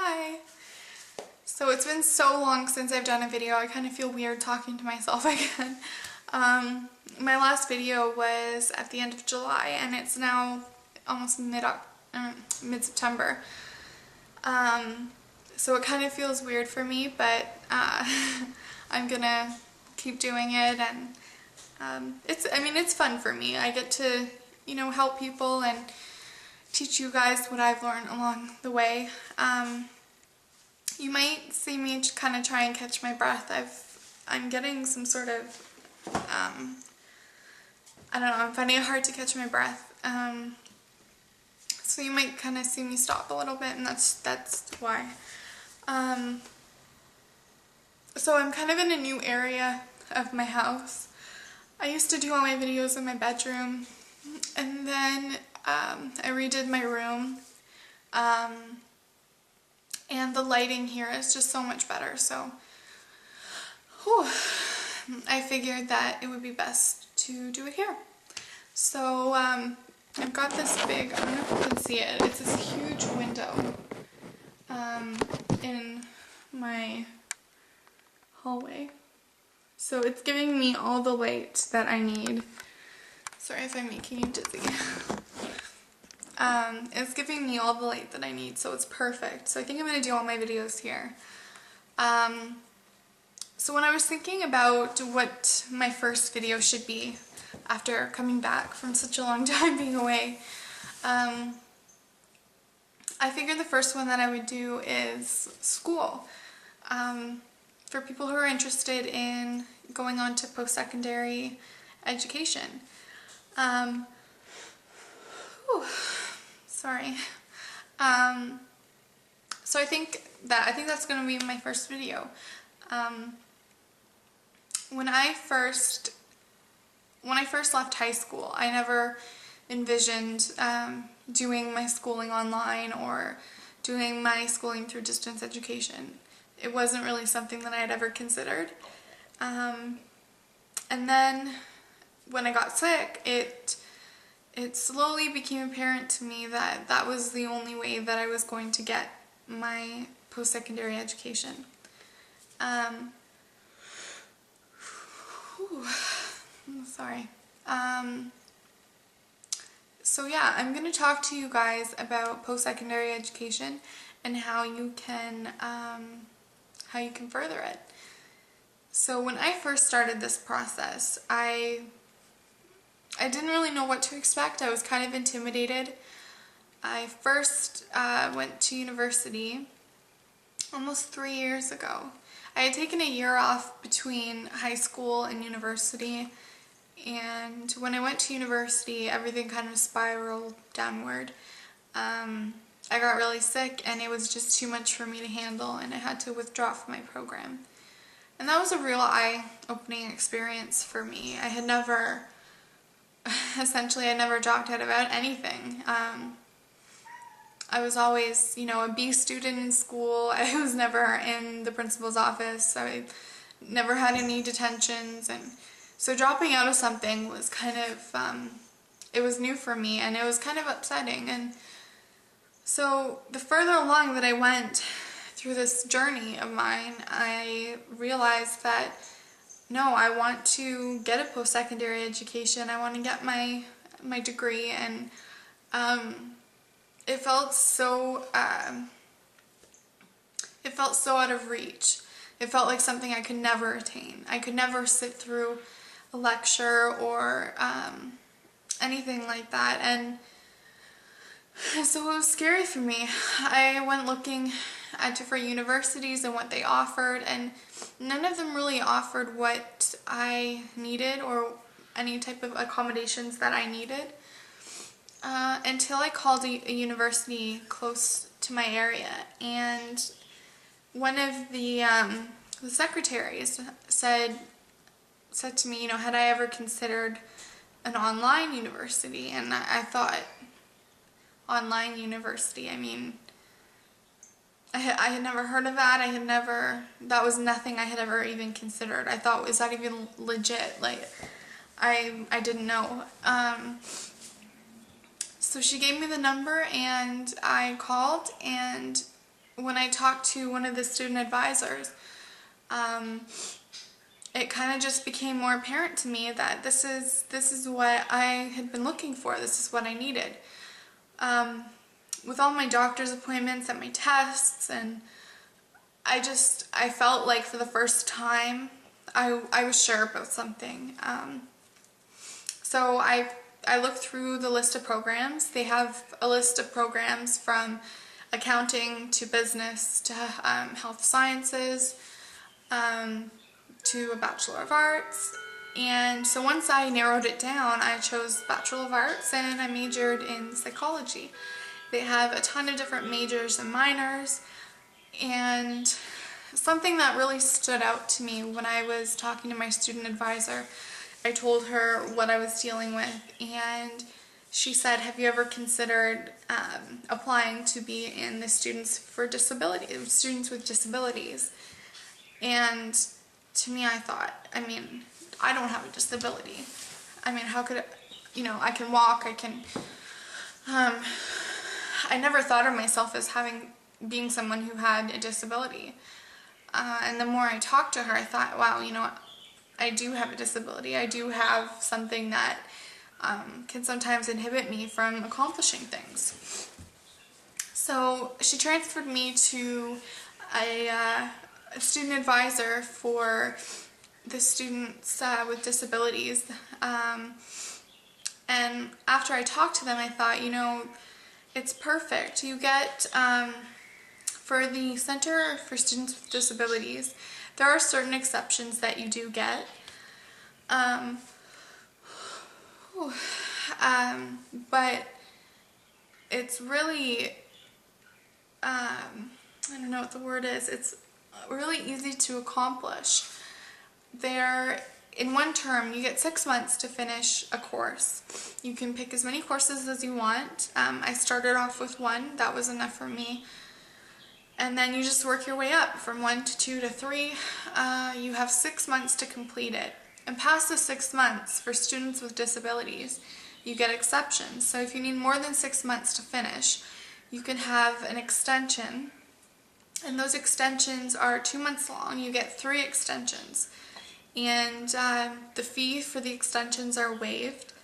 Hi! So it's been so long since I've done a video, I kind of feel weird talking to myself again. My last video was at the end of July and it's now almost mid-September. So it kind of feels weird for me, but I'm gonna keep doing it, and it's fun for me. I get to, help people and teach you guys what I've learned along the way. You might see me kind of try and catch my breath. I'm getting some sort of, I don't know, I'm finding it hard to catch my breath. So you might kind of see me stop a little bit, and that's why. So I'm kind of in a new area of my house. I used to do all my videos in my bedroom, and then I redid my room, and the lighting here is just so much better, so I figured that it would be best to do it here. So I've got this big, I don't know if you can see it, it's this huge window in my hallway. So it's giving me all the light that I need. Sorry if I'm making you dizzy. It's giving me all the light that I need, so it's perfect. So I think I'm going to do all my videos here. So when I was thinking about what my first video should be after coming back from such a long time being away, I figured the first one that I would do is school. For people who are interested in going on to post-secondary education. Sorry. So I think that's going to be my first video. When I first left high school, I never envisioned doing my schooling online or doing my schooling through distance education. It wasn't really something that I had ever considered. And then when I got sick, it slowly became apparent to me that that was the only way that I was going to get my post-secondary education. Sorry. So yeah, I'm going to talk to you guys about post-secondary education and how you can further it. So when I first started this process, I didn't really know what to expect. I was kind of intimidated. I first went to university almost 3 years ago. I had taken a year off between high school and university, and when I went to university, everything kind of spiraled downward. I got really sick, and it was just too much for me to handle, and I had to withdraw from my program. And that was a real eye-opening experience for me. I had never, essentially, I never dropped out about anything. I was always, a B student in school. I was never in the principal's office. I never had any detentions, and so dropping out of something was kind of, it was new for me, and it was kind of upsetting. And so the further along that I went through this journey of mine, I realized that no, I want to get a post-secondary education. I want to get my degree, and it felt so out of reach. It felt like something I could never attain. I could never sit through a lecture or anything like that, and so it was scary for me. I went looking at different universities and what they offered, and none of them really offered what I needed or any type of accommodations that I needed, until I called a university close to my area, and one of the secretaries said to me, had I ever considered an online university? And I thought, online university, I mean, I had never heard of that. That was nothing I had ever even considered. I thought, is that even legit? Like, I didn't know. So she gave me the number, and I called, and when I talked to one of the student advisors, it kind of just became more apparent to me that this is what I had been looking for. This is what I needed. With all my doctor's appointments and my tests, and I felt like for the first time I was sure about something. So I looked through the list of programs. They have a list of programs from accounting to business to health sciences, to a Bachelor of Arts. And so once I narrowed it down, I chose Bachelor of Arts and I majored in psychology. They have a ton of different majors and minors, and something that really stood out to me when I was talking to my student advisor, I told her what I was dealing with, and she said, have you ever considered applying to be in the students with disabilities? And to me, I thought, I mean, I don't have a disability. I mean, how could it, I can walk, I never thought of myself as being someone who had a disability. And the more I talked to her, I thought, wow, I do have a disability. I do have something that can sometimes inhibit me from accomplishing things. So she transferred me to a student advisor for the students with disabilities. And after I talked to them, I thought, it's perfect. You get, for the Center for Students with Disabilities, there are certain exceptions that you do get. But it's really, I don't know what the word is, it's really easy to accomplish. In one term, you get 6 months to finish a course. You can pick as many courses as you want. I started off with one, that was enough for me. And then you just work your way up from 1 to 2 to 3. You have 6 months to complete it. And past the 6 months, for students with disabilities, you get exceptions. So if you need more than 6 months to finish, you can have an extension. And those extensions are 2 months long. You get 3 extensions. And the fee for the extensions are waived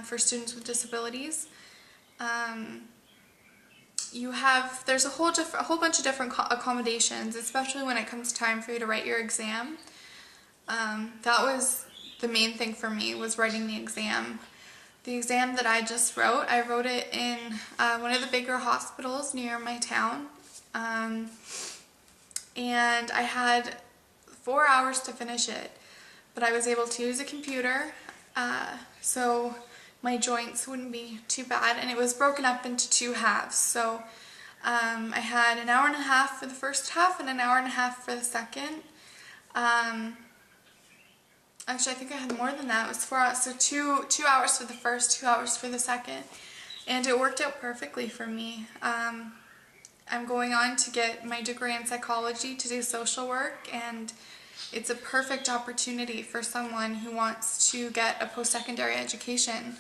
for students with disabilities. There's a whole bunch of different accommodations, especially when it comes time for you to write your exam. That was the main thing for me, was writing the exam. The exam that I just wrote, I wrote it in one of the bigger hospitals near my town. And I had 4 hours to finish it, but I was able to use a computer, so my joints wouldn't be too bad, and it was broken up into 2 halves. So I had an hour and a half for the first half and an hour and a half for the second. Actually, I think I had more than that. It was 4 hours, so two hours for the first, 2 hours for the second, and it worked out perfectly for me. I'm going on to get my degree in psychology to do social work, and it's a perfect opportunity for someone who wants to get a post-secondary education,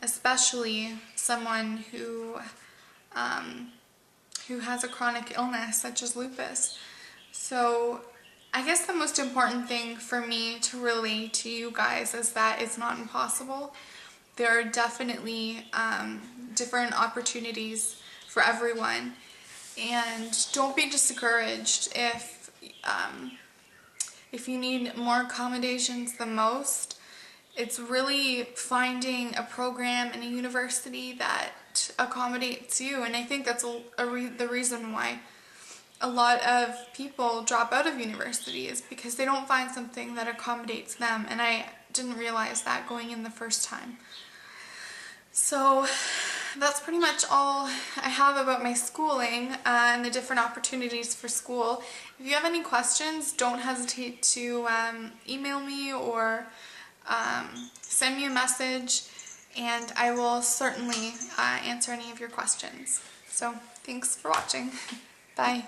especially someone who has a chronic illness such as lupus. So I guess the most important thing for me to relate to you guys is that it's not impossible. There are definitely different opportunities for everyone, and don't be discouraged if you need more accommodations than most. It's really finding a program in a university that accommodates you, and I think that's the reason why a lot of people drop out of university, is because they don't find something that accommodates them, and I didn't realize that going in the first time. So that's pretty much all I have about my schooling and the different opportunities for school. If you have any questions, don't hesitate to email me or send me a message, and I will certainly answer any of your questions. So thanks for watching. Bye.